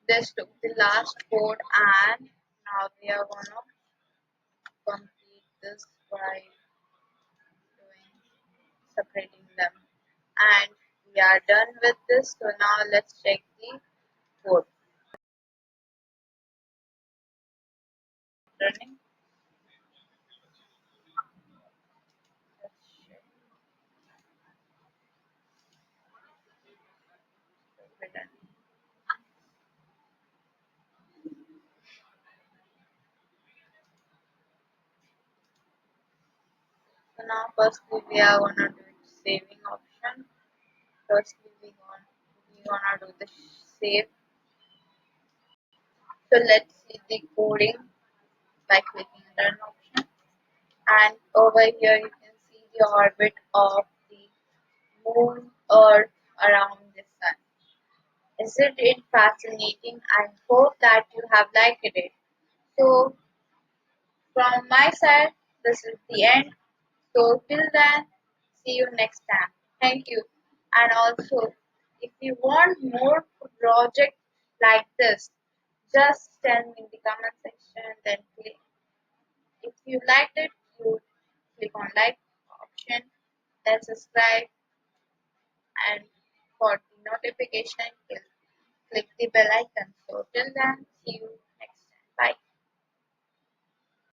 this took the last code and now we are gonna complete this by doing separating them. And we are done with this. So now let's check the code running. Let's check it running. So now firstly we are gonna do saving option. Firstly we gonna do the save. So let's see the coding by clicking run option. And over here you can see the orbit of the moon, earth around the sun. Isn't it fascinating? I hope that you have liked it. So from my side, this is the end. So till then, see you next time. Thank you. And also, if you want more projects like this, just tell me in the comment section. Then click. If you liked it, you click on like option, then subscribe, and for the notification, click the bell icon. So till then, see you.